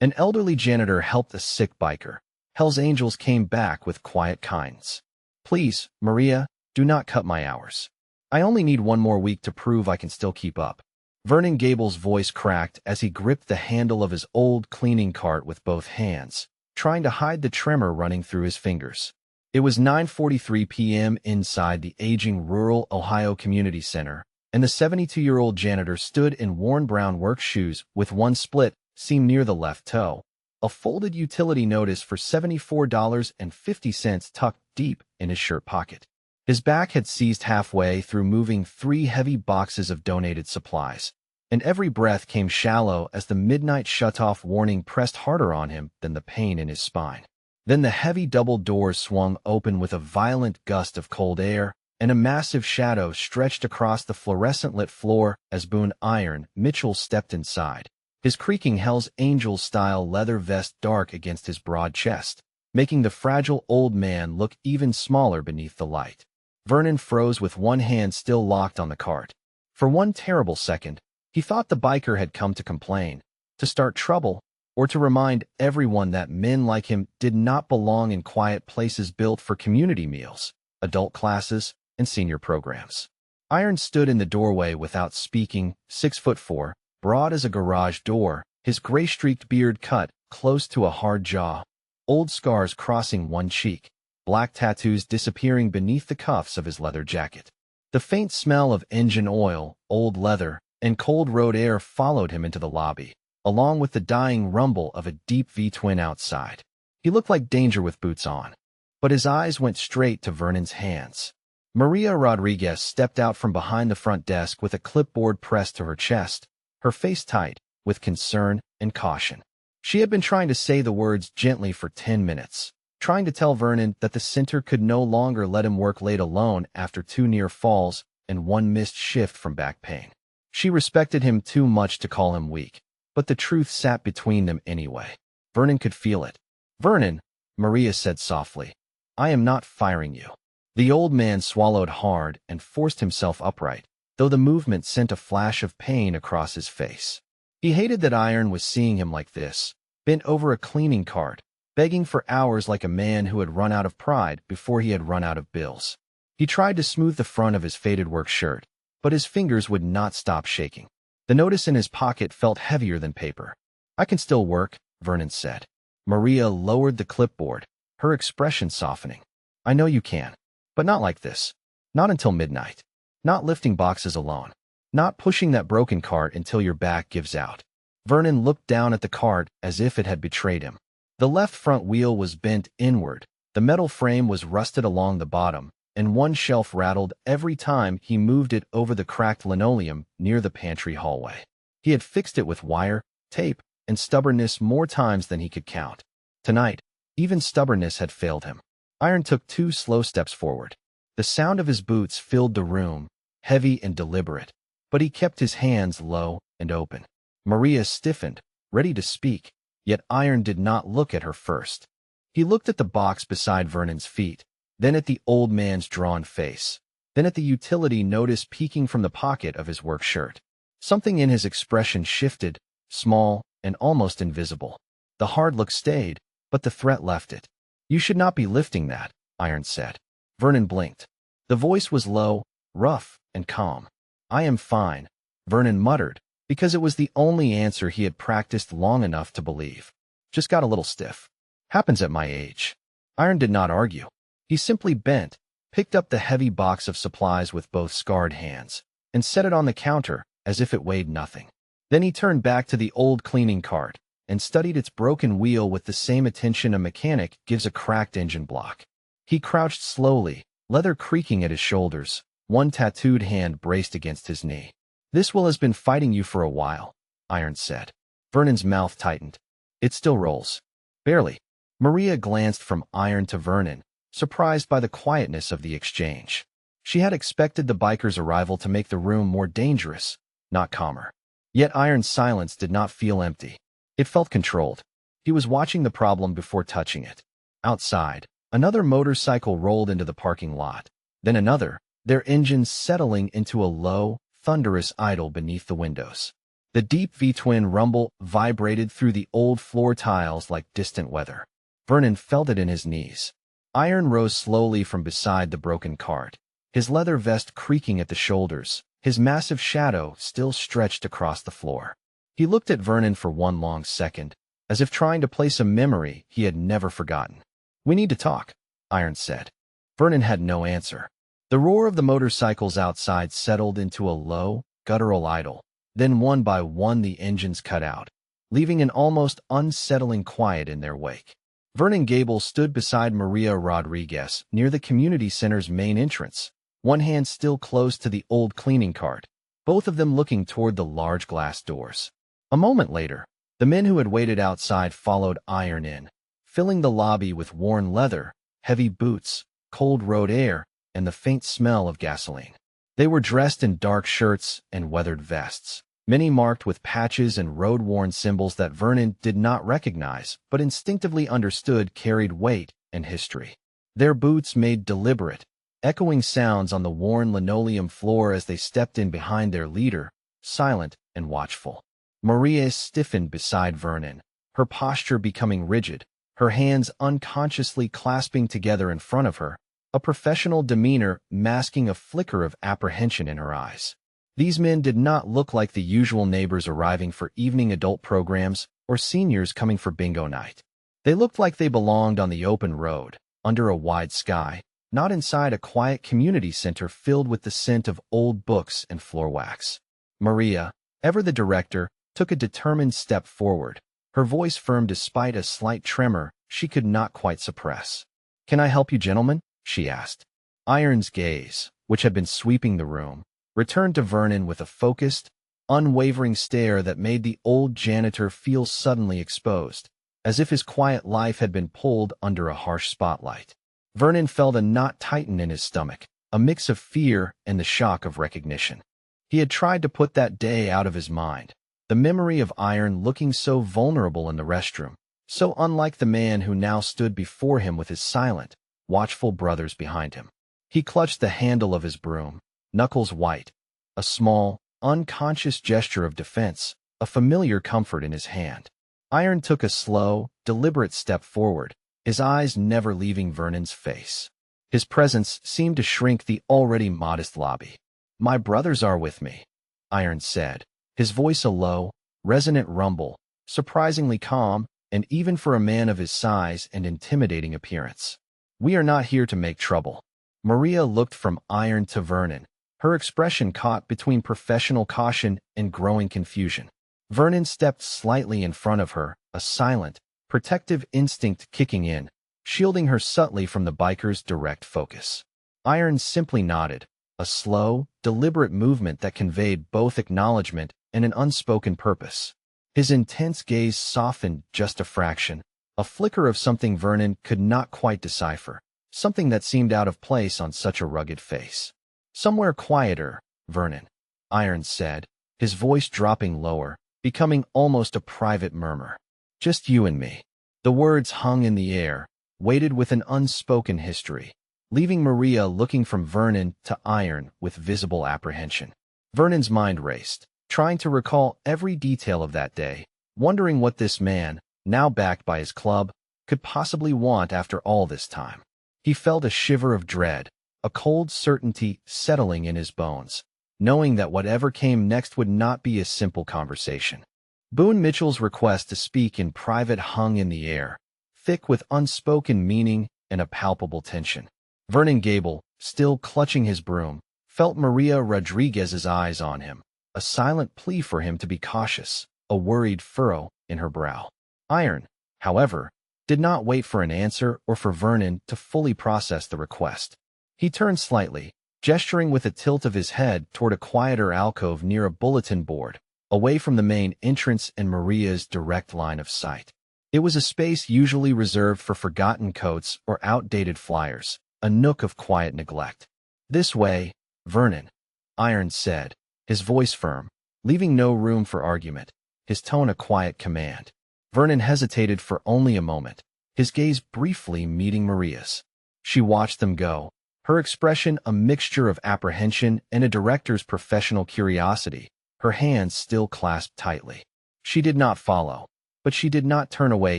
An elderly janitor helped a sick biker. Hell's Angels came back with quiet kindness. Please, Maria, do not cut my hours. I only need one more week to prove I can still keep up. Vernon Gable's voice cracked as he gripped the handle of his old cleaning cart with both hands, trying to hide the tremor running through his fingers. It was 9:43 p.m. inside the aging rural Ohio Community Center, and the 72-year-old janitor stood in worn brown work shoes with one split seam near the left toe, a folded utility notice for $74.50 tucked deep in his shirt pocket. His back had seized halfway through moving 3 heavy boxes of donated supplies, and every breath came shallow as the midnight shutoff warning pressed harder on him than the pain in his spine. Then the heavy double doors swung open with a violent gust of cold air, and a massive shadow stretched across the fluorescent-lit floor as Boone Iron Mitchell stepped inside, his creaking Hell's Angels-style leather vest dark against his broad chest, making the fragile old man look even smaller beneath the light. Vernon froze with one hand still locked on the cart. For one terrible second, he thought the biker had come to complain, to start trouble, or to remind everyone that men like him did not belong in quiet places built for community meals, adult classes, and senior programs. Iron stood in the doorway without speaking, 6'4", broad as a garage door, his gray-streaked beard cut close to a hard jaw, old scars crossing one cheek, black tattoos disappearing beneath the cuffs of his leather jacket. The faint smell of engine oil, old leather, and cold road air followed him into the lobby, along with the dying rumble of a deep V-twin outside. He looked like danger with boots on, but his eyes went straight to Vernon's hands. Maria Rodriguez stepped out from behind the front desk with a clipboard pressed to her chest, her face tight with concern and caution. She had been trying to say the words gently for 10 minutes, trying to tell Vernon that the center could no longer let him work late alone after 2 near falls and 1 missed shift from back pain. She respected him too much to call him weak, but the truth sat between them anyway. Vernon could feel it. "Vernon," Maria said softly, "I am not firing you." The old man swallowed hard and forced himself upright, though the movement sent a flash of pain across his face. He hated that Iron was seeing him like this, bent over a cleaning cart, begging for hours like a man who had run out of pride before he had run out of bills. He tried to smooth the front of his faded work shirt, but his fingers would not stop shaking. The notice in his pocket felt heavier than paper. "I can still work," Vernon said. Maria lowered the clipboard, her expression softening. "I know you can, but not like this. Not until midnight. Not lifting boxes alone. Not pushing that broken cart until your back gives out." Vernon looked down at the cart as if it had betrayed him. The left front wheel was bent inward, the metal frame was rusted along the bottom, and one shelf rattled every time he moved it over the cracked linoleum near the pantry hallway. He had fixed it with wire, tape, and stubbornness more times than he could count. Tonight, even stubbornness had failed him. Iron took 2 slow steps forward. The sound of his boots filled the room, heavy and deliberate, but he kept his hands low and open. Maria stiffened, ready to speak, yet Iron did not look at her first. He looked at the box beside Vernon's feet, then at the old man's drawn face, then at the utility notice peeking from the pocket of his work shirt. Something in his expression shifted, small and almost invisible. The hard look stayed, but the threat left it. "You should not be lifting that," Iron said. Vernon blinked. The voice was low, rough, and calm. "I am fine," Vernon muttered, because it was the only answer he had practiced long enough to believe. "Just got a little stiff. Happens at my age." Iron did not argue. He simply bent, picked up the heavy box of supplies with both scarred hands, and set it on the counter as if it weighed nothing. Then he turned back to the old cleaning cart and studied its broken wheel with the same attention a mechanic gives a cracked engine block. He crouched slowly, leather creaking at his shoulders, one tattooed hand braced against his knee. "This wheel has been fighting you for a while," Iron said. Vernon's mouth tightened. "It still rolls." "Barely." Maria glanced from Iron to Vernon, surprised by the quietness of the exchange. She had expected the biker's arrival to make the room more dangerous, not calmer. Yet Iron's silence did not feel empty. It felt controlled. He was watching the problem before touching it. Outside, another motorcycle rolled into the parking lot, then another, their engines settling into a low, thunderous idle beneath the windows. The deep V-twin rumble vibrated through the old floor tiles like distant weather. Vernon felt it in his knees. Iron rose slowly from beside the broken cart, his leather vest creaking at the shoulders, his massive shadow still stretched across the floor. He looked at Vernon for one long second, as if trying to place a memory he had never forgotten. "We need to talk," Iron said. Vernon had no answer. The roar of the motorcycles outside settled into a low, guttural idle. Then one by one the engines cut out, leaving an almost unsettling quiet in their wake. Vernon Gable stood beside Maria Rodriguez near the community center's main entrance, one hand still close to the old cleaning cart, both of them looking toward the large glass doors. A moment later, the men who had waited outside followed Iron in, filling the lobby with worn leather, heavy boots, cold road air, and the faint smell of gasoline. They were dressed in dark shirts and weathered vests, many marked with patches and road-worn symbols that Vernon did not recognize but instinctively understood carried weight and history. Their boots made deliberate, echoing sounds on the worn linoleum floor as they stepped in behind their leader, silent and watchful. Maria stiffened beside Vernon, her posture becoming rigid, her hands unconsciously clasping together in front of her, a professional demeanor masking a flicker of apprehension in her eyes. These men did not look like the usual neighbors arriving for evening adult programs or seniors coming for bingo night. They looked like they belonged on the open road, under a wide sky, not inside a quiet community center filled with the scent of old books and floor wax. Maria, ever the director, took a determined step forward, her voice firm despite a slight tremor she could not quite suppress. "Can I help you, gentlemen?" she asked. Iron's gaze, which had been sweeping the room, returned to Vernon with a focused, unwavering stare that made the old janitor feel suddenly exposed, as if his quiet life had been pulled under a harsh spotlight. Vernon felt a knot tighten in his stomach, a mix of fear and the shock of recognition. He had tried to put that day out of his mind, the memory of Iron looking so vulnerable in the restroom, so unlike the man who now stood before him with his silent, watchful brothers behind him. He clutched the handle of his broom, knuckles white, a small, unconscious gesture of defense, a familiar comfort in his hand. Iron took a slow, deliberate step forward, his eyes never leaving Vernon's face. His presence seemed to shrink the already modest lobby. "My brothers are with me," Iron said, his voice a low, resonant rumble, surprisingly calm, and even for a man of his size and intimidating appearance. "We are not here to make trouble." Maria looked from Iron to Vernon, her expression caught between professional caution and growing confusion. Vernon stepped slightly in front of her, a silent, protective instinct kicking in, shielding her subtly from the biker's direct focus. Iron simply nodded, a slow, deliberate movement that conveyed both acknowledgement and an unspoken purpose. His intense gaze softened just a fraction, a flicker of something Vernon could not quite decipher, something that seemed out of place on such a rugged face. "Somewhere quieter, Vernon," Iron said, his voice dropping lower, becoming almost a private murmur. "Just you and me." The words hung in the air, weighted with an unspoken history, leaving Maria looking from Vernon to Iron with visible apprehension. Vernon's mind raced, trying to recall every detail of that day, wondering what this man, now backed by his club, could possibly want after all this time. He felt a shiver of dread, a cold certainty settling in his bones, knowing that whatever came next would not be a simple conversation. Boone Mitchell's request to speak in private hung in the air, thick with unspoken meaning and a palpable tension. Vernon Gable, still clutching his broom, felt Maria Rodriguez's eyes on him, a silent plea for him to be cautious, a worried furrow in her brow. Iron, however, did not wait for an answer or for Vernon to fully process the request. He turned slightly, gesturing with a tilt of his head toward a quieter alcove near a bulletin board, away from the main entrance and Maria's direct line of sight. It was a space usually reserved for forgotten coats or outdated flyers, a nook of quiet neglect. "This way, Vernon," Iron said, his voice firm, leaving no room for argument, his tone a quiet command. Vernon hesitated for only a moment, his gaze briefly meeting Maria's. She watched them go, her expression a mixture of apprehension and a director's professional curiosity, her hands still clasped tightly. She did not follow, but she did not turn away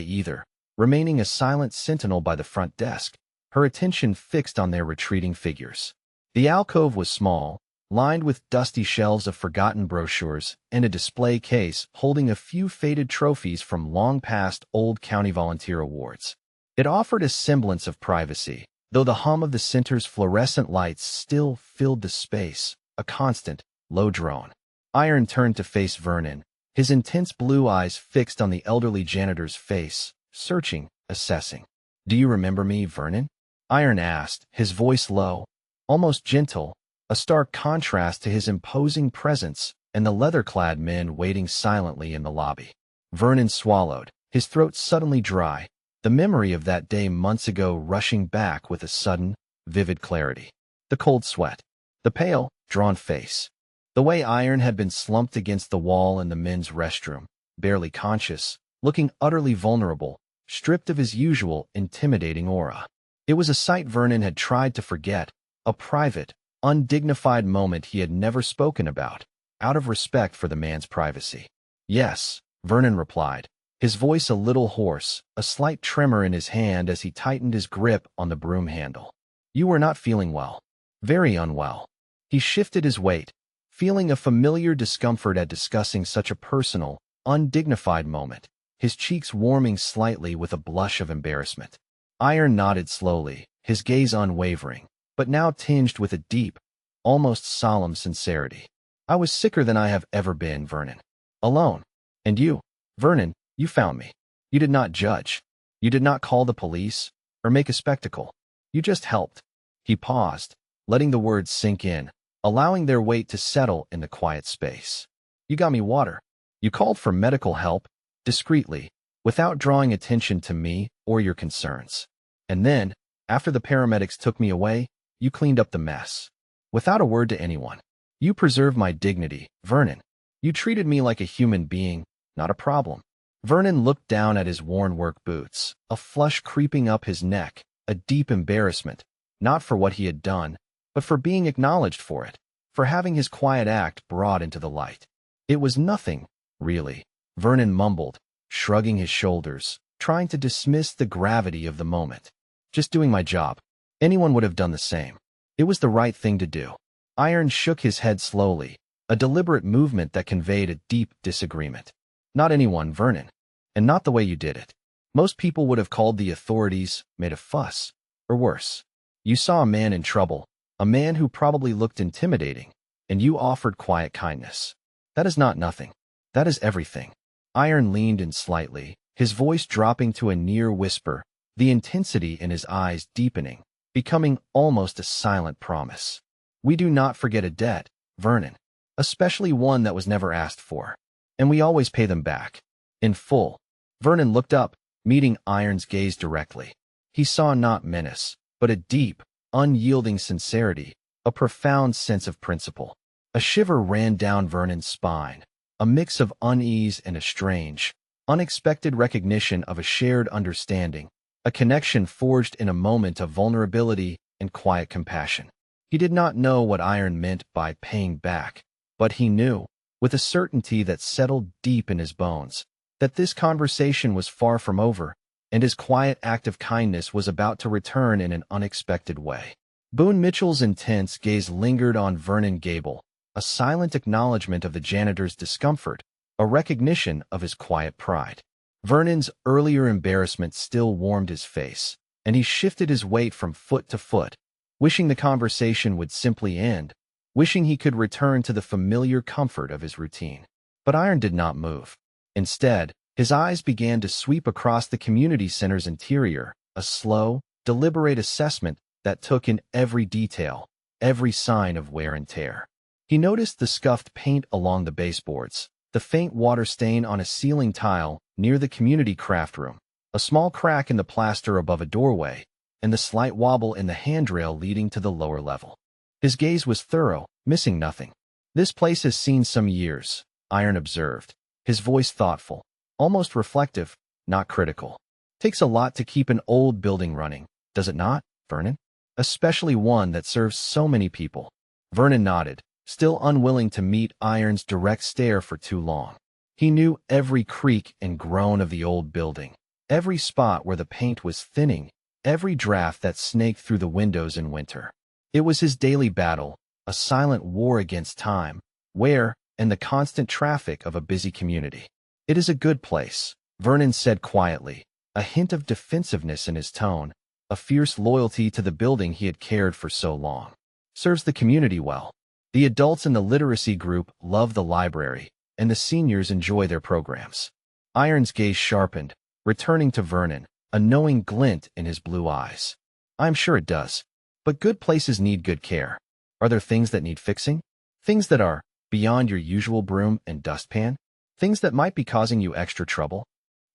either, remaining a silent sentinel by the front desk, her attention fixed on their retreating figures. The alcove was small, lined with dusty shelves of forgotten brochures and a display case holding a few faded trophies from long-past old county volunteer awards. It offered a semblance of privacy, though the hum of the center's fluorescent lights still filled the space, a constant, low drone. Iron turned to face Vernon, his intense blue eyes fixed on the elderly janitor's face, searching, assessing. "Do you remember me, Vernon?" Iron asked, his voice low, almost gentle, a stark contrast to his imposing presence and the leather-clad men waiting silently in the lobby. Vernon swallowed, his throat suddenly dry, the memory of that day months ago rushing back with a sudden, vivid clarity. The cold sweat, the pale, drawn face, the way Iron had been slumped against the wall in the men's restroom, barely conscious, looking utterly vulnerable, stripped of his usual intimidating aura. It was a sight Vernon had tried to forget, a private, undignified moment he had never spoken about, out of respect for the man's privacy. "Yes," Vernon replied, his voice a little hoarse, a slight tremor in his hand as he tightened his grip on the broom handle. "You were not feeling well. Very unwell." He shifted his weight, feeling a familiar discomfort at discussing such a personal, undignified moment, his cheeks warming slightly with a blush of embarrassment. Iron nodded slowly, his gaze unwavering, but now tinged with a deep, almost solemn sincerity. "I was sicker than I have ever been, Vernon. Alone. And you, Vernon, you found me. You did not judge. You did not call the police, or make a spectacle. You just helped." He paused, letting the words sink in, allowing their weight to settle in the quiet space. "You got me water. You called for medical help, discreetly, without drawing attention to me or your concerns. And then, after the paramedics took me away, you cleaned up the mess. Without a word to anyone. You preserved my dignity, Vernon. You treated me like a human being, not a problem." Vernon looked down at his worn work boots, a flush creeping up his neck, a deep embarrassment, not for what he had done, but for being acknowledged for it, for having his quiet act brought into the light. "It was nothing, really," Vernon mumbled, shrugging his shoulders, trying to dismiss the gravity of the moment. "Just doing my job. Anyone would have done the same. It was the right thing to do." Iron shook his head slowly, a deliberate movement that conveyed a deep disagreement. "Not anyone, Vernon. And not the way you did it. Most people would have called the authorities, made a fuss, or worse. You saw a man in trouble, a man who probably looked intimidating, and you offered quiet kindness. That is not nothing. That is everything." Iron leaned in slightly, his voice dropping to a near whisper, the intensity in his eyes deepening, becoming almost a silent promise. "We do not forget a debt, Vernon, especially one that was never asked for. And we always pay them back. In full." Vernon looked up, meeting Iron's gaze directly. He saw not menace, but a deep, unyielding sincerity, a profound sense of principle. A shiver ran down Vernon's spine, a mix of unease and a strange, unexpected recognition of a shared understanding, a connection forged in a moment of vulnerability and quiet compassion. He did not know what Iron meant by paying back, but he knew, with a certainty that settled deep in his bones, that this conversation was far from over, and his quiet act of kindness was about to return in an unexpected way. Boone Mitchell's intense gaze lingered on Vernon Gable, a silent acknowledgement of the janitor's discomfort, a recognition of his quiet pride. Vernon's earlier embarrassment still warmed his face, and he shifted his weight from foot to foot, wishing the conversation would simply end, wishing he could return to the familiar comfort of his routine. But Iron did not move. Instead, his eyes began to sweep across the community center's interior, a slow, deliberate assessment that took in every detail, every sign of wear and tear. He noticed the scuffed paint along the baseboards, the faint water stain on a ceiling tile near the community craft room, a small crack in the plaster above a doorway, and the slight wobble in the handrail leading to the lower level. His gaze was thorough, missing nothing. "This place has seen some years," Iron observed, his voice thoughtful, almost reflective, not critical. "Takes a lot to keep an old building running, does it not, Vernon? Especially one that serves so many people." Vernon nodded, still unwilling to meet Iron's direct stare for too long. He knew every creak and groan of the old building, every spot where the paint was thinning, every draft that snaked through the windows in winter. It was his daily battle, a silent war against time, wear, and the constant traffic of a busy community. "It is a good place," Vernon said quietly, a hint of defensiveness in his tone, a fierce loyalty to the building he had cared for so long. "Serves the community well. The adults in the literacy group love the library, and the seniors enjoy their programs." Iron's gaze sharpened, returning to Vernon, a knowing glint in his blue eyes. "I'm sure it does. But good places need good care. Are there things that need fixing? Things that are beyond your usual broom and dustpan? Things that might be causing you extra trouble?"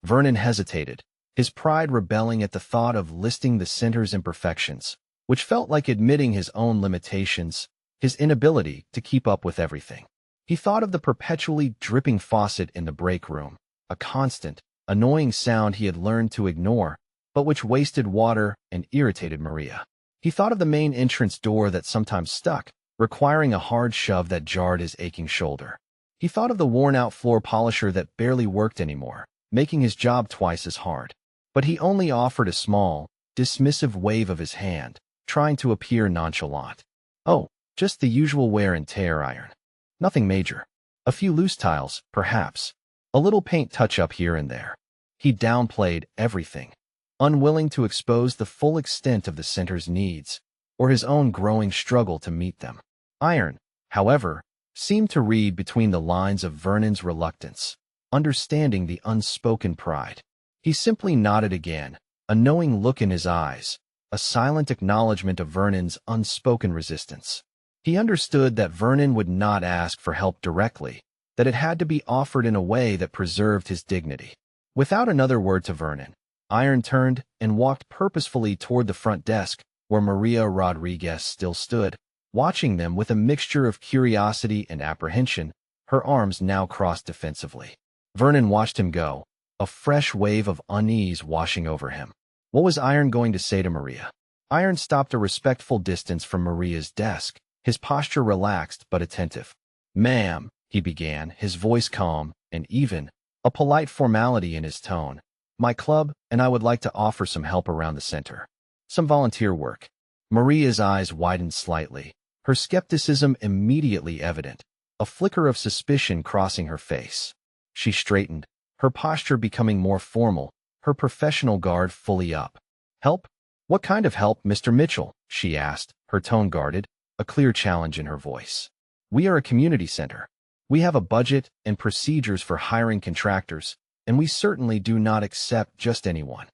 Vernon hesitated, his pride rebelling at the thought of listing the center's imperfections, which felt like admitting his own limitations, his inability to keep up with everything. He thought of the perpetually dripping faucet in the break room, a constant, annoying sound he had learned to ignore, but which wasted water and irritated Maria. He thought of the main entrance door that sometimes stuck, requiring a hard shove that jarred his aching shoulder. He thought of the worn-out floor polisher that barely worked anymore, making his job twice as hard. But he only offered a small, dismissive wave of his hand, trying to appear nonchalant. "Oh, just the usual wear and tear, Iron. Nothing major. A few loose tiles, perhaps. A little paint touch-up here and there." He downplayed everything, unwilling to expose the full extent of the center's needs, or his own growing struggle to meet them. Iron, however, seemed to read between the lines of Vernon's reluctance, understanding the unspoken pride. He simply nodded again, a knowing look in his eyes, a silent acknowledgement of Vernon's unspoken resistance. He understood that Vernon would not ask for help directly, that it had to be offered in a way that preserved his dignity. Without another word to Vernon, Iron turned and walked purposefully toward the front desk, where Maria Rodriguez still stood, watching them with a mixture of curiosity and apprehension, her arms now crossed defensively. Vernon watched him go, a fresh wave of unease washing over him. What was Iron going to say to Maria? Iron stopped a respectful distance from Maria's desk, his posture relaxed but attentive. "Ma'am," he began, his voice calm and even, a polite formality in his tone. "My club and I would like to offer some help around the center. Some volunteer work." Maria's eyes widened slightly, her skepticism immediately evident, a flicker of suspicion crossing her face. She straightened, her posture becoming more formal, her professional guard fully up. "Help? What kind of help, Mr. Mitchell?" she asked, her tone guarded, a clear challenge in her voice. "We are a community center. We have a budget and procedures for hiring contractors, and we certainly do not accept just anyone."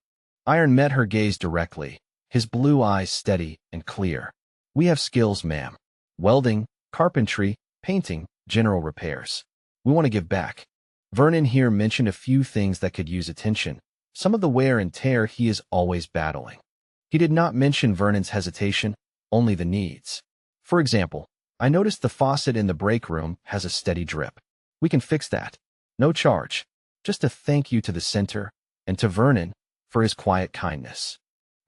Iron met her gaze directly, his blue eyes steady and clear. "We have skills, ma'am. Welding, carpentry, painting, general repairs. We want to give back." Vernon here mentioned a few things that could use attention, some of the wear and tear he is always battling. He did not mention Vernon's hesitation, only the needs. "For example, I noticed the faucet in the break room has a steady drip. We can fix that. No charge. Just a thank you to the center, and to Vernon, for his quiet kindness."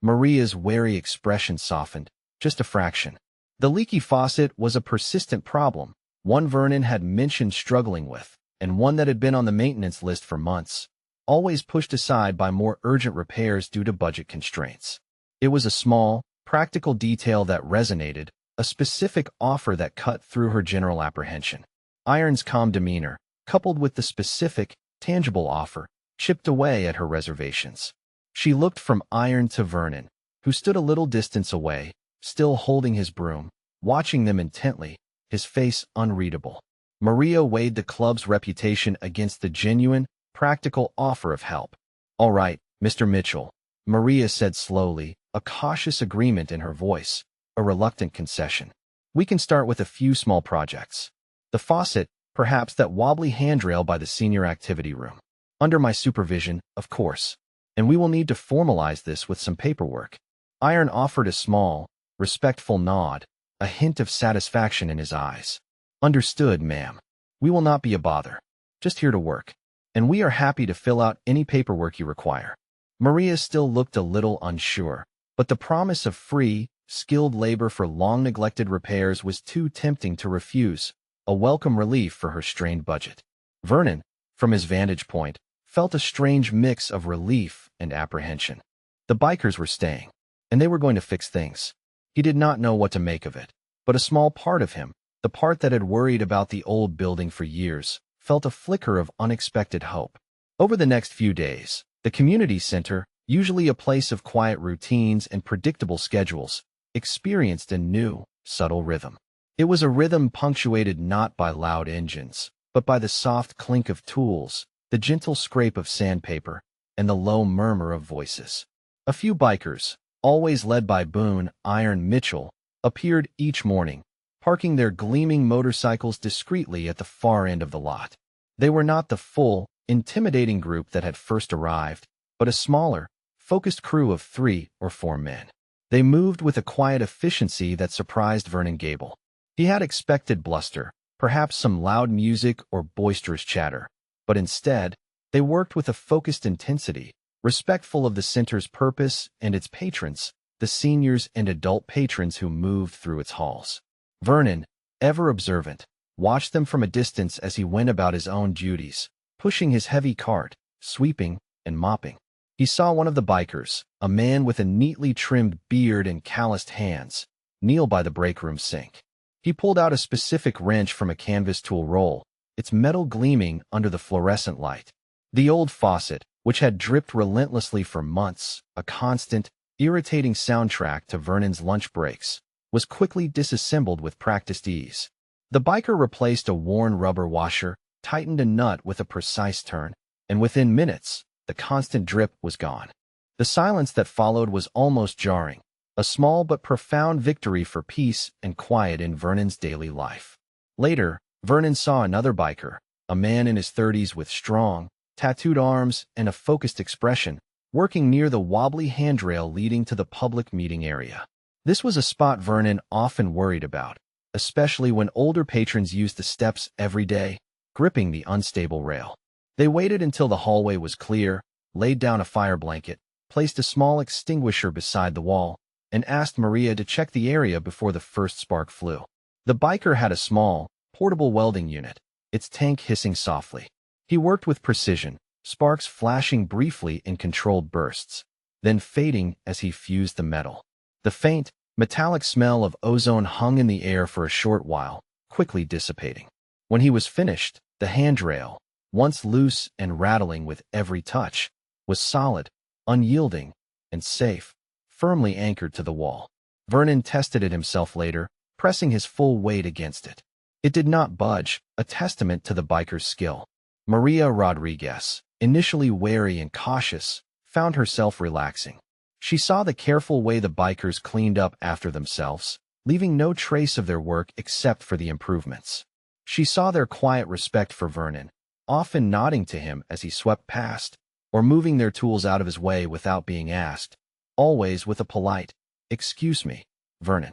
Maria's wary expression softened, just a fraction. The leaky faucet was a persistent problem, one Vernon had mentioned struggling with, and one that had been on the maintenance list for months, always pushed aside by more urgent repairs due to budget constraints. It was a small, practical detail that resonated, a specific offer that cut through her general apprehension. Iron's calm demeanor, coupled with the specific, tangible offer, chipped away at her reservations. She looked from Iron to Vernon, who stood a little distance away, still holding his broom, watching them intently, his face unreadable. Maria weighed the club's reputation against the genuine, practical offer of help. "All right, Mr. Mitchell," Maria said slowly, a cautious agreement in her voice, a reluctant concession. "We can start with a few small projects. The faucet, perhaps that wobbly handrail by the senior activity room. Under my supervision, of course. And we will need to formalize this with some paperwork." Iron offered a small, respectful nod, a hint of satisfaction in his eyes. "Understood, ma'am. We will not be a bother. Just here to work. And we are happy to fill out any paperwork you require." Maria still looked a little unsure, but the promise of free, skilled labor for long-neglected repairs was too tempting to refuse, a welcome relief for her strained budget. Vernon, from his vantage point, felt a strange mix of relief and apprehension. The bikers were staying, and they were going to fix things. He did not know what to make of it, but a small part of him, the part that had worried about the old building for years, felt a flicker of unexpected hope. Over the next few days, the community center, usually a place of quiet routines and predictable schedules, experienced a new, subtle rhythm. It was a rhythm punctuated not by loud engines, but by the soft clink of tools, the gentle scrape of sandpaper, and the low murmur of voices. A few bikers, always led by Boone, Iron Mitchell, appeared each morning, parking their gleaming motorcycles discreetly at the far end of the lot. They were not the full, intimidating group that had first arrived, but a smaller, focused crew of 3 or 4 men. They moved with a quiet efficiency that surprised Vernon Gable. He had expected bluster, perhaps some loud music or boisterous chatter, but instead, they worked with a focused intensity, respectful of the center's purpose and its patrons, the seniors and adult patrons who moved through its halls. Vernon, ever observant, watched them from a distance as he went about his own duties, pushing his heavy cart, sweeping, and mopping. He saw one of the bikers, a man with a neatly trimmed beard and calloused hands, kneel by the break room sink. He pulled out a specific wrench from a canvas tool roll, its metal gleaming under the fluorescent light. The old faucet, which had dripped relentlessly for months, a constant, irritating soundtrack to Vernon's lunch breaks, was quickly disassembled with practiced ease. The biker replaced a worn rubber washer, tightened a nut with a precise turn, and within minutes, the constant drip was gone. The silence that followed was almost jarring, a small but profound victory for peace and quiet in Vernon's daily life. Later, Vernon saw another biker, a man in his 30s with strong, tattooed arms and a focused expression, working near the wobbly handrail leading to the public meeting area. This was a spot Vernon often worried about, especially when older patrons used the steps every day, gripping the unstable rail. They waited until the hallway was clear, laid down a fire blanket, placed a small extinguisher beside the wall, and asked Maria to check the area before the first spark flew. The biker had a small, portable welding unit, its tank hissing softly. He worked with precision, sparks flashing briefly in controlled bursts, then fading as he fused the metal. The faint, metallic smell of ozone hung in the air for a short while, quickly dissipating. When he was finished, the handrail, once loose and rattling with every touch, was solid, unyielding, and safe, firmly anchored to the wall. Vernon tested it himself later, pressing his full weight against it. It did not budge, a testament to the biker's skill. Maria Rodriguez, initially wary and cautious, found herself relaxing. She saw the careful way the bikers cleaned up after themselves, leaving no trace of their work except for the improvements. She saw their quiet respect for Vernon, often nodding to him as he swept past, or moving their tools out of his way without being asked, always with a polite, "Excuse me, Vernon."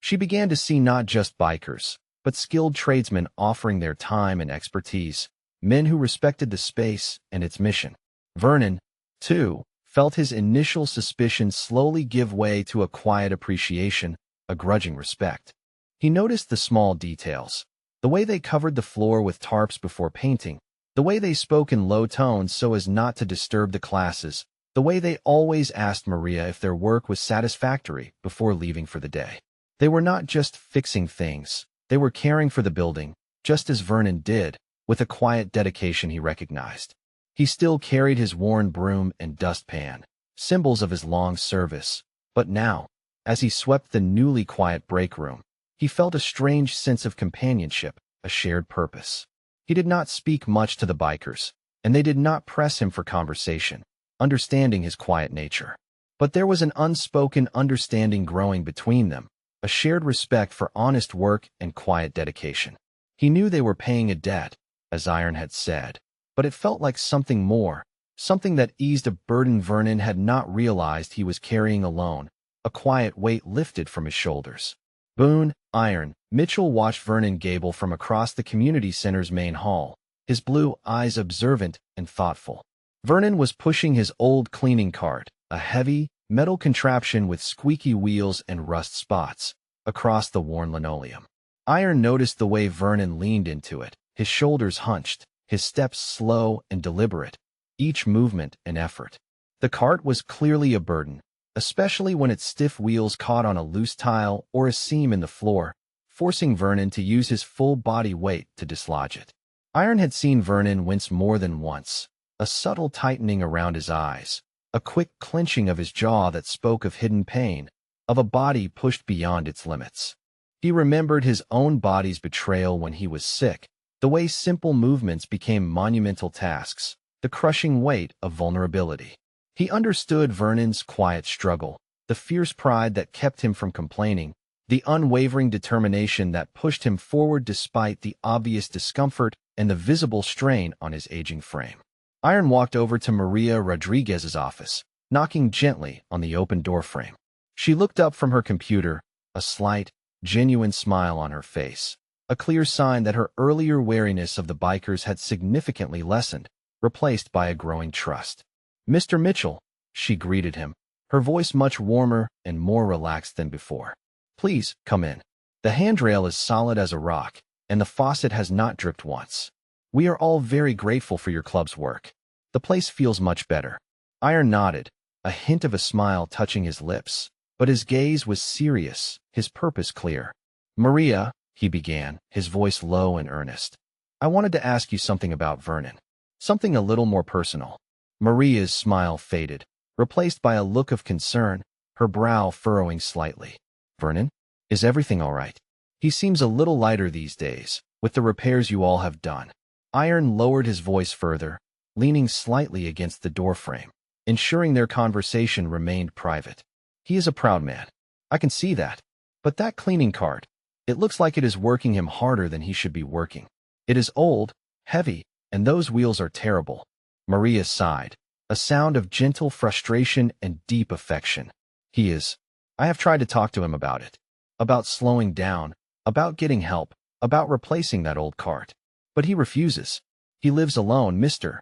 She began to see not just bikers, but skilled tradesmen offering their time and expertise, men who respected the space and its mission. Vernon, too, felt his initial suspicions slowly give way to a quiet appreciation, a grudging respect. He noticed the small details, the way they covered the floor with tarps before painting, the way they spoke in low tones so as not to disturb the classes, the way they always asked Maria if their work was satisfactory before leaving for the day. They were not just fixing things, they were caring for the building, just as Vernon did, with a quiet dedication he recognized. He still carried his worn broom and dustpan, symbols of his long service, but now, as he swept the newly quiet break room, he felt a strange sense of companionship, a shared purpose. He did not speak much to the bikers, and they did not press him for conversation, understanding his quiet nature. But there was an unspoken understanding growing between them, a shared respect for honest work and quiet dedication. He knew they were paying a debt, as Iron had said, but it felt like something more, something that eased a burden Vernon had not realized he was carrying alone, a quiet weight lifted from his shoulders. Boone, Iron, Mitchell watched Vernon Gable from across the community center's main hall, his blue eyes observant and thoughtful. Vernon was pushing his old cleaning cart, a heavy, metal contraption with squeaky wheels and rust spots, across the worn linoleum. Iron noticed the way Vernon leaned into it, his shoulders hunched, his steps slow and deliberate, each movement an effort. The cart was clearly a burden, especially when its stiff wheels caught on a loose tile or a seam in the floor, forcing Vernon to use his full body weight to dislodge it. Iron had seen Vernon wince more than once, a subtle tightening around his eyes, a quick clenching of his jaw that spoke of hidden pain, of a body pushed beyond its limits. He remembered his own body's betrayal when he was sick, the way simple movements became monumental tasks, the crushing weight of vulnerability. He understood Vernon's quiet struggle, the fierce pride that kept him from complaining, the unwavering determination that pushed him forward despite the obvious discomfort and the visible strain on his aging frame. Iron walked over to Maria Rodriguez's office, knocking gently on the open doorframe. She looked up from her computer, a slight, genuine smile on her face, a clear sign that her earlier wariness of the bikers had significantly lessened, replaced by a growing trust. "Mr. Mitchell," she greeted him, her voice much warmer and more relaxed than before. "Please, come in. The handrail is solid as a rock, and the faucet has not dripped once. We are all very grateful for your club's work. The place feels much better." Iron nodded, a hint of a smile touching his lips, but his gaze was serious, his purpose clear. "Maria," he began, his voice low and earnest, "I wanted to ask you something about Vernon. Something a little more personal." Maria's smile faded, replaced by a look of concern, her brow furrowing slightly. "Vernon? Is everything all right? He seems a little lighter these days, with the repairs you all have done." Iron lowered his voice further, leaning slightly against the doorframe, ensuring their conversation remained private. "He is a proud man. I can see that. But that cleaning cart, it looks like it is working him harder than he should be working. It is old, heavy, and those wheels are terrible." Maria sighed, a sound of gentle frustration and deep affection. "He is. I have tried to talk to him about it. About slowing down, about getting help, about replacing that old cart. But he refuses. He lives alone, Mr.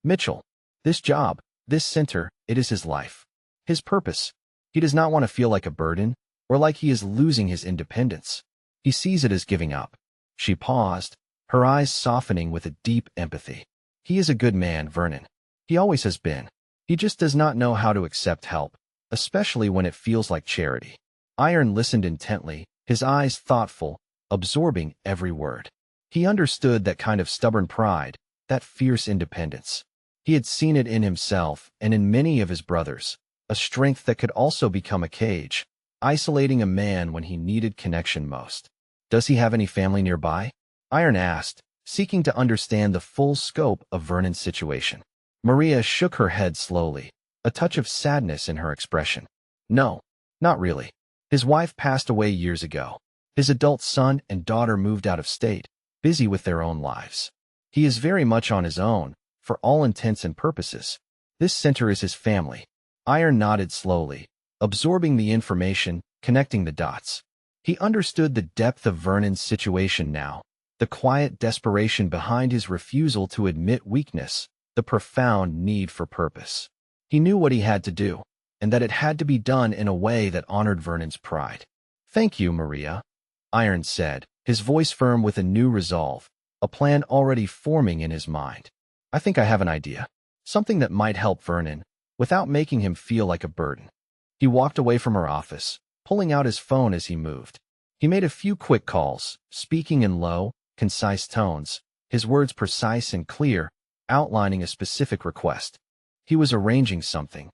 Mitchell. This job, this center, it is his life. His purpose. He does not want to feel like a burden, or like he is losing his independence. He sees it as giving up." She paused, her eyes softening with a deep empathy. "He is a good man, Vernon. He always has been. He just does not know how to accept help, especially when it feels like charity." Iron listened intently, his eyes thoughtful, absorbing every word. He understood that kind of stubborn pride, that fierce independence. He had seen it in himself and in many of his brothers, a strength that could also become a cage, isolating a man when he needed connection most. "Does he have any family nearby?" Iron asked, seeking to understand the full scope of Vernon's situation. Maria shook her head slowly, a touch of sadness in her expression. "No, not really. His wife passed away years ago. His adult son and daughter moved out of state, busy with their own lives. He is very much on his own, for all intents and purposes. This center is his family." Iron nodded slowly, absorbing the information, connecting the dots. He understood the depth of Vernon's situation now, the quiet desperation behind his refusal to admit weakness, the profound need for purpose. He knew what he had to do, and that it had to be done in a way that honored Vernon's pride. "Thank you, Maria," Iron said, his voice firm with a new resolve, a plan already forming in his mind. "I think I have an idea. Something that might help Vernon, without making him feel like a burden." He walked away from her office, pulling out his phone as he moved. He made a few quick calls, speaking in low, concise tones, his words precise and clear, outlining a specific request. He was arranging something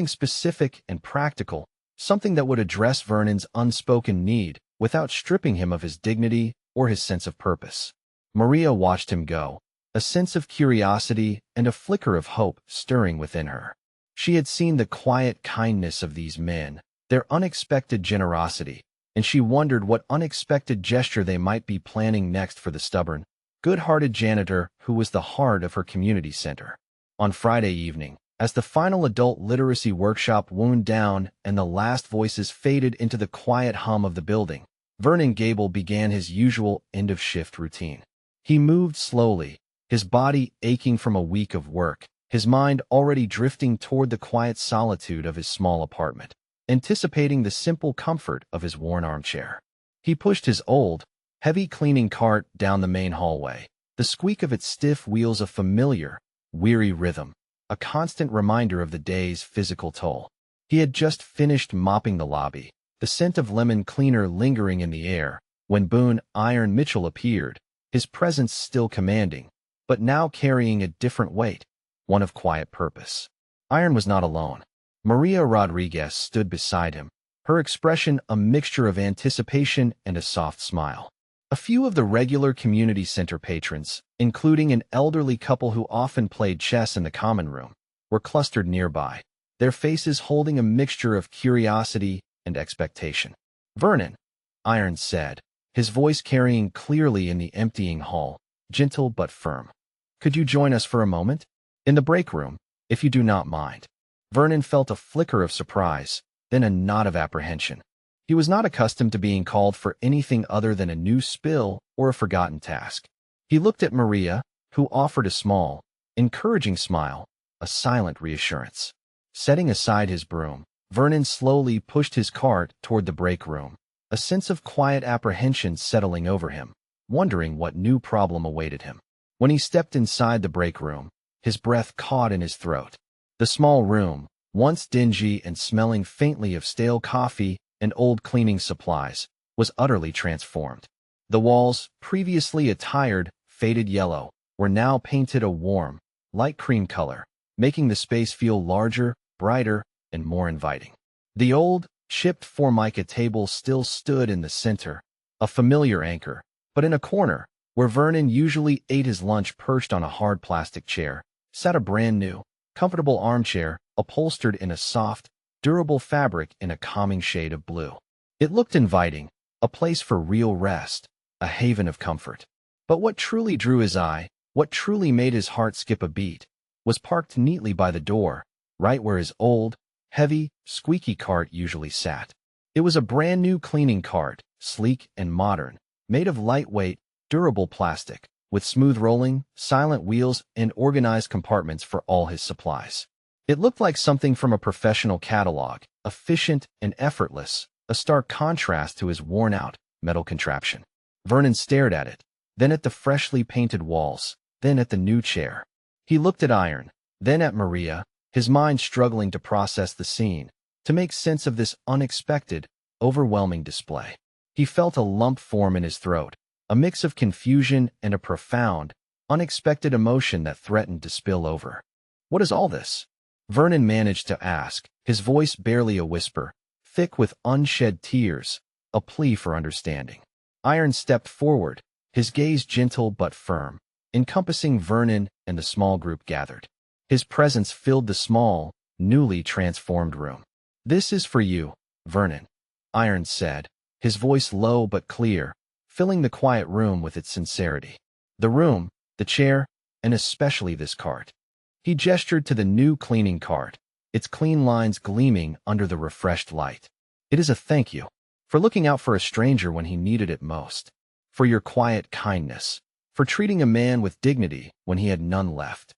specific and practical, something that would address Vernon's unspoken need without stripping him of his dignity or his sense of purpose. Maria watched him go, a sense of curiosity and a flicker of hope stirring within her. She had seen the quiet kindness of these men, their unexpected generosity, and she wondered what unexpected gesture they might be planning next for the stubborn, good-hearted janitor who was the heart of her community center. On Friday evening, as the final adult literacy workshop wound down and the last voices faded into the quiet hum of the building, Vernon Gable began his usual end-of-shift routine. He moved slowly, his body aching from a week of work, his mind already drifting toward the quiet solitude of his small apartment, anticipating the simple comfort of his worn armchair. He pushed his old, heavy cleaning cart down the main hallway, the squeak of its stiff wheels a familiar, weary rhythm, a constant reminder of the day's physical toll. He had just finished mopping the lobby, the scent of lemon cleaner lingering in the air, when Boone Iron Mitchell appeared, his presence still commanding, but now carrying a different weight, one of quiet purpose. Iron was not alone. Maria Rodriguez stood beside him, her expression a mixture of anticipation and a soft smile. A few of the regular community center patrons, including an elderly couple who often played chess in the common room, were clustered nearby, their faces holding a mixture of curiosity and expectation. "Vernon," Iron said, his voice carrying clearly in the emptying hall, gentle but firm. "Could you join us for a moment? In the break room, if you do not mind." Vernon felt a flicker of surprise, then a nod of apprehension. He was not accustomed to being called for anything other than a new spill or a forgotten task. He looked at Maria, who offered a small, encouraging smile, a silent reassurance. Setting aside his broom, Vernon slowly pushed his cart toward the break room, a sense of quiet apprehension settling over him, wondering what new problem awaited him. When he stepped inside the break room, his breath caught in his throat. The small room, once dingy and smelling faintly of stale coffee and old cleaning supplies, was utterly transformed. The walls, previously a tired, faded yellow, were now painted a warm, light cream color, making the space feel larger, brighter, and more inviting. The old, chipped formica table still stood in the center, a familiar anchor, but in a corner, where Vernon usually ate his lunch perched on a hard plastic chair, sat a brand-new, comfortable armchair upholstered in a soft, durable fabric in a calming shade of blue. It looked inviting, a place for real rest, a haven of comfort. But what truly drew his eye, what truly made his heart skip a beat, was parked neatly by the door, right where his old, heavy, squeaky cart usually sat. It was a brand-new cleaning cart, sleek and modern, made of lightweight, durable plastic, with smooth rolling, silent wheels and organized compartments for all his supplies. It looked like something from a professional catalog, efficient and effortless, a stark contrast to his worn-out, metal contraption. Vernon stared at it, then at the freshly painted walls, then at the new chair. He looked at Iron, then at Maria, his mind struggling to process the scene, to make sense of this unexpected, overwhelming display. He felt a lump form in his throat, a mix of confusion and a profound, unexpected emotion that threatened to spill over. "What is all this?" Vernon managed to ask, his voice barely a whisper, thick with unshed tears, a plea for understanding. Iron stepped forward, his gaze gentle but firm, encompassing Vernon and the small group gathered. His presence filled the small, newly transformed room. "This is for you, Vernon," Iron said, his voice low but clear, filling the quiet room with its sincerity. The room, the chair, and especially this cart. He gestured to the new cleaning cart, its clean lines gleaming under the refreshed light. "It is a thank you for looking out for a stranger when he needed it most, for your quiet kindness, for treating a man with dignity when he had none left."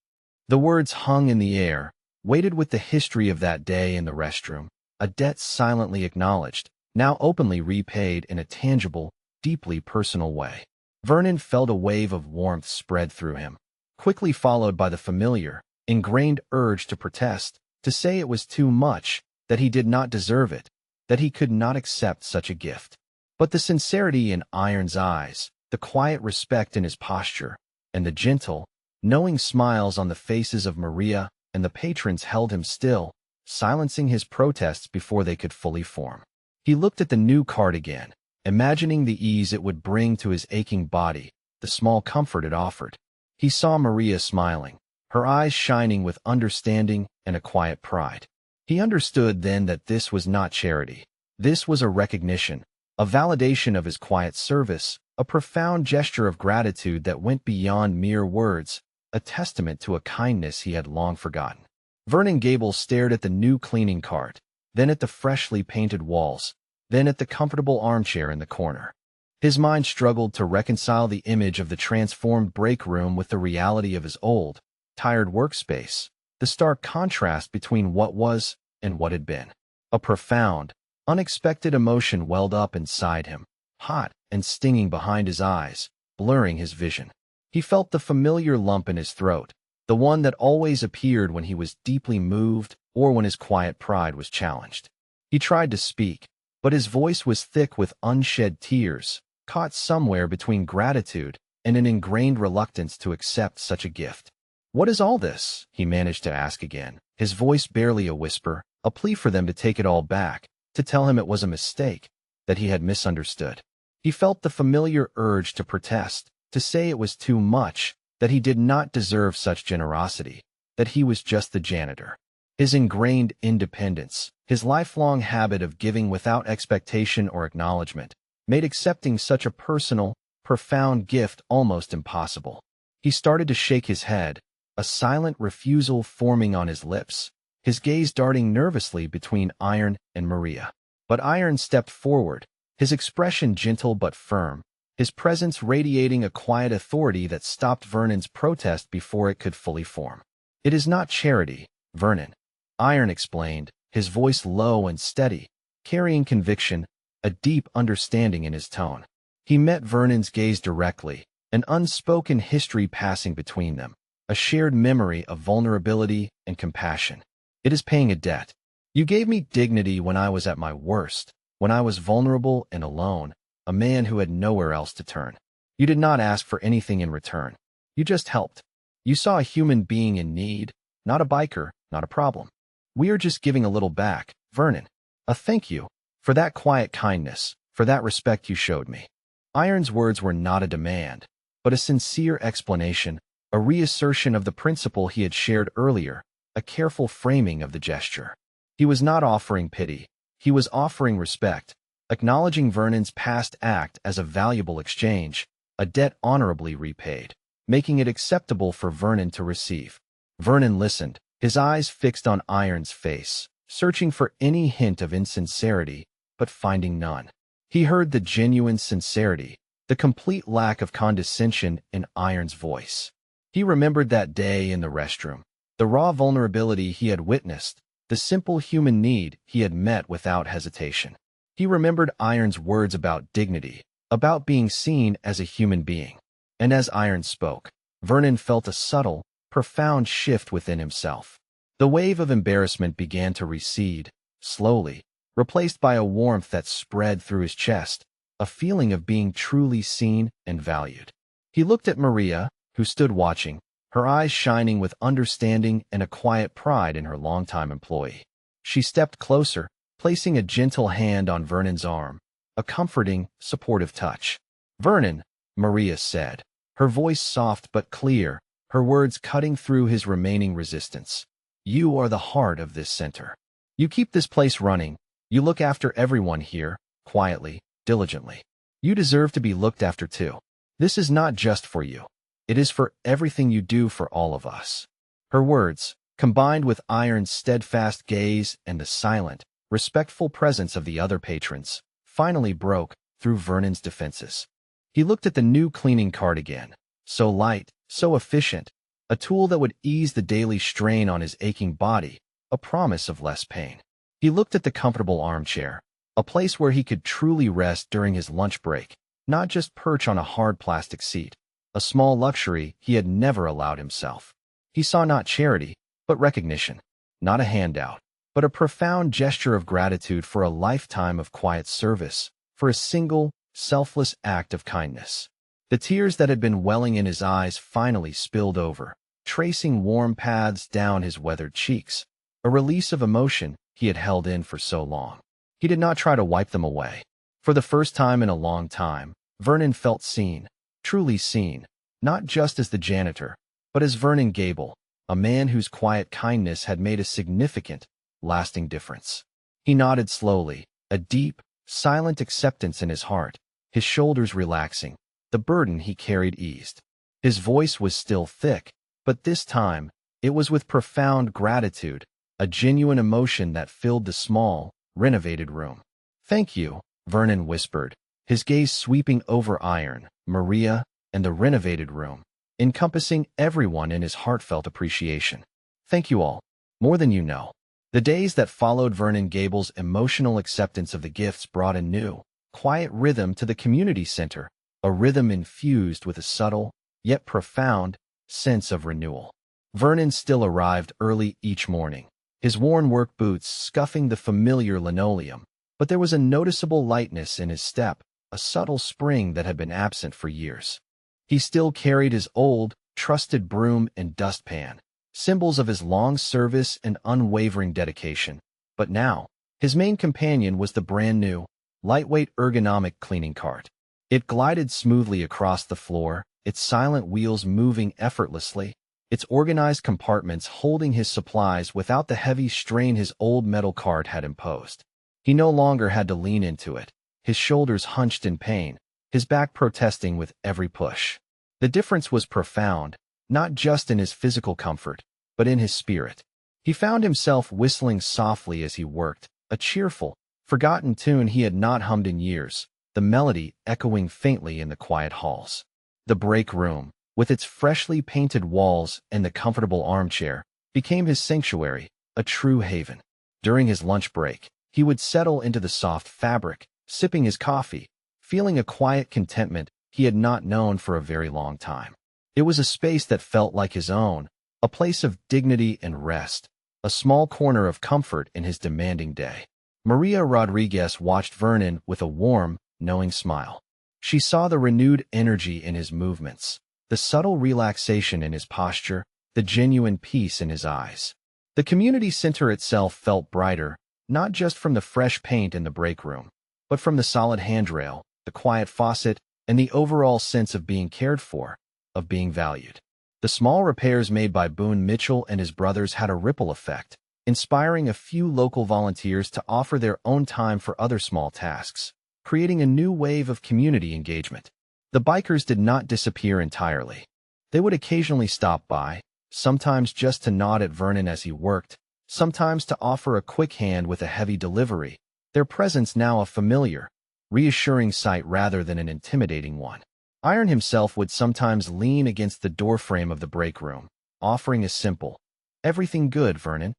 The words hung in the air, weighted with the history of that day in the restroom, a debt silently acknowledged, now openly repaid in a tangible, deeply personal way. Vernon felt a wave of warmth spread through him, quickly followed by the familiar, ingrained urge to protest, to say it was too much, that he did not deserve it, that he could not accept such a gift. But the sincerity in Iron's eyes, the quiet respect in his posture, and the gentle, knowing smiles on the faces of Maria and the patrons held him still, silencing his protests before they could fully form. He looked at the new cart again, imagining the ease it would bring to his aching body, the small comfort it offered. He saw Maria smiling, her eyes shining with understanding and a quiet pride. He understood then that this was not charity. This was a recognition, a validation of his quiet service, a profound gesture of gratitude that went beyond mere words, a testament to a kindness he had long forgotten. Vernon Gable stared at the new cleaning cart, then at the freshly painted walls, then at the comfortable armchair in the corner. His mind struggled to reconcile the image of the transformed break room with the reality of his old, tired workspace, the stark contrast between what was and what had been. A profound, unexpected emotion welled up inside him, hot and stinging behind his eyes, blurring his vision. He felt the familiar lump in his throat, the one that always appeared when he was deeply moved or when his quiet pride was challenged. He tried to speak, but his voice was thick with unshed tears, caught somewhere between gratitude and an ingrained reluctance to accept such a gift. "What is all this?" he managed to ask again, his voice barely a whisper, a plea for them to take it all back, to tell him it was a mistake, that he had misunderstood. He felt the familiar urge to protest, to say it was too much, that he did not deserve such generosity, that he was just the janitor. His ingrained independence, his lifelong habit of giving without expectation or acknowledgement, made accepting such a personal, profound gift almost impossible. He started to shake his head, a silent refusal forming on his lips, his gaze darting nervously between Iron and Maria. But Iron stepped forward, his expression gentle but firm, his presence radiating a quiet authority that stopped Vernon's protest before it could fully form. "It is not charity, Vernon," Iron explained, his voice low and steady, carrying conviction, a deep understanding in his tone. He met Vernon's gaze directly, an unspoken history passing between them, a shared memory of vulnerability and compassion. "It is paying a debt. You gave me dignity when I was at my worst, when I was vulnerable and alone, a man who had nowhere else to turn. You did not ask for anything in return. You just helped. You saw a human being in need, not a biker, not a problem. We are just giving a little back, Vernon. A thank you for that quiet kindness, for that respect you showed me." Iron's words were not a demand, but a sincere explanation, a reassertion of the principle he had shared earlier, a careful framing of the gesture. He was not offering pity. He was offering respect, acknowledging Vernon's past act as a valuable exchange, a debt honorably repaid, making it acceptable for Vernon to receive. Vernon listened, his eyes fixed on Iron's face, searching for any hint of insincerity, but finding none. He heard the genuine sincerity, the complete lack of condescension in Iron's voice. He remembered that day in the restroom, the raw vulnerability he had witnessed, the simple human need he had met without hesitation. He remembered Iron's words about dignity, about being seen as a human being. And as Iron spoke, Vernon felt a subtle, profound shift within himself. The wave of embarrassment began to recede, slowly, replaced by a warmth that spread through his chest, a feeling of being truly seen and valued. He looked at Maria, who stood watching, her eyes shining with understanding and a quiet pride in her longtime employee. She stepped closer, placing a gentle hand on Vernon's arm, a comforting, supportive touch. "Vernon," Maria said, her voice soft but clear, her words cutting through his remaining resistance. "You are the heart of this center. You keep this place running. You look after everyone here, quietly, diligently. You deserve to be looked after too. This is not just for you. It is for everything you do for all of us." Her words, combined with Iron's steadfast gaze and the silent, respectful presence of the other patrons, finally broke through Vernon's defenses. He looked at the new cleaning cart again, so light, so efficient, a tool that would ease the daily strain on his aching body, a promise of less pain. He looked at the comfortable armchair, a place where he could truly rest during his lunch break, not just perch on a hard plastic seat, a small luxury he had never allowed himself. He saw not charity, but recognition, not a handout, but a profound gesture of gratitude for a lifetime of quiet service, for a single, selfless act of kindness. The tears that had been welling in his eyes finally spilled over, tracing warm paths down his weathered cheeks, a release of emotion he had held in for so long. He did not try to wipe them away. For the first time in a long time, Vernon felt seen, truly seen, not just as the janitor, but as Vernon Gable, a man whose quiet kindness had made a significant, lasting difference. He nodded slowly, a deep, silent acceptance in his heart, his shoulders relaxing, the burden he carried eased. His voice was still thick, but this time, it was with profound gratitude, a genuine emotion that filled the small, renovated room. "Thank you," Vernon whispered, his gaze sweeping over Iron, Maria, and the renovated room, encompassing everyone in his heartfelt appreciation. Thank you all. More than you know. The days that followed Vernon Gable's emotional acceptance of the gifts brought a new, quiet rhythm to the community center, a rhythm infused with a subtle, yet profound, sense of renewal. Vernon still arrived early each morning, his worn work boots scuffing the familiar linoleum, but there was a noticeable lightness in his step, a subtle spring that had been absent for years. He still carried his old, trusted broom and dustpan, symbols of his long service and unwavering dedication. But now, his main companion was the brand-new, lightweight ergonomic cleaning cart. It glided smoothly across the floor, its silent wheels moving effortlessly, its organized compartments holding his supplies without the heavy strain his old metal cart had imposed. He no longer had to lean into it, his shoulders hunched in pain, his back protesting with every push. The difference was profound, not just in his physical comfort, but in his spirit. He found himself whistling softly as he worked, a cheerful, forgotten tune he had not hummed in years, the melody echoing faintly in the quiet halls. The break room, with its freshly painted walls and the comfortable armchair, became his sanctuary, a true haven. During his lunch break, he would settle into the soft fabric, sipping his coffee, feeling a quiet contentment he had not known for a very long time. It was a space that felt like his own, a place of dignity and rest, a small corner of comfort in his demanding day. Maria Rodriguez watched Vernon with a warm, knowing smile. She saw the renewed energy in his movements, the subtle relaxation in his posture, the genuine peace in his eyes. The community center itself felt brighter, not just from the fresh paint in the break room, but from the solid handrail, the quiet faucet, and the overall sense of being cared for, of being valued. The small repairs made by Boone Mitchell and his brothers had a ripple effect, inspiring a few local volunteers to offer their own time for other small tasks, creating a new wave of community engagement. The bikers did not disappear entirely. They would occasionally stop by, sometimes just to nod at Vernon as he worked, sometimes to offer a quick hand with a heavy delivery, their presence now a familiar, reassuring sight rather than an intimidating one. Iron himself would sometimes lean against the doorframe of the break room, offering a simple, "Everything good, Vernon?"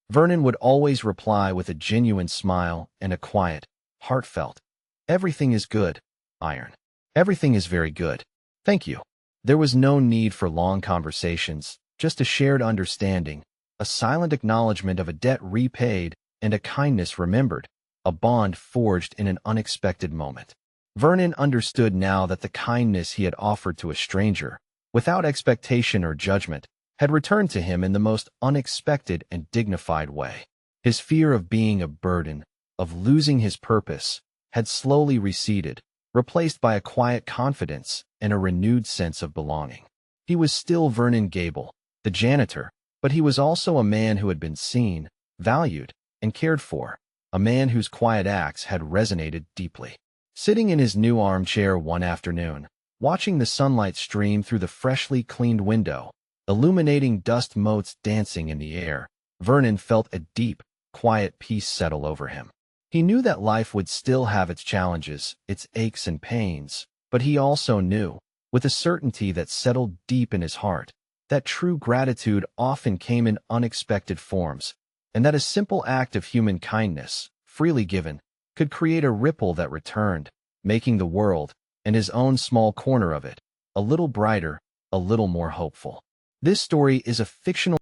Vernon would always reply with a genuine smile and a quiet, heartfelt, "Everything is good, Iron. Everything is very good. Thank you." There was no need for long conversations, just a shared understanding, a silent acknowledgement of a debt repaid and a kindness remembered, a bond forged in an unexpected moment. Vernon understood now that the kindness he had offered to a stranger, without expectation or judgment, had returned to him in the most unexpected and dignified way. His fear of being a burden, of losing his purpose, had slowly receded, replaced by a quiet confidence and a renewed sense of belonging. He was still Vernon Gable, the janitor, but he was also a man who had been seen, valued, and cared for, a man whose quiet acts had resonated deeply. Sitting in his new armchair one afternoon, watching the sunlight stream through the freshly cleaned window, illuminating dust motes dancing in the air, Vernon felt a deep, quiet peace settle over him. He knew that life would still have its challenges, its aches and pains, but he also knew, with a certainty that settled deep in his heart, that true gratitude often came in unexpected forms, and that a simple act of human kindness, freely given, could create a ripple that returned, making the world, and his own small corner of it, a little brighter, a little more hopeful. This story is a fictional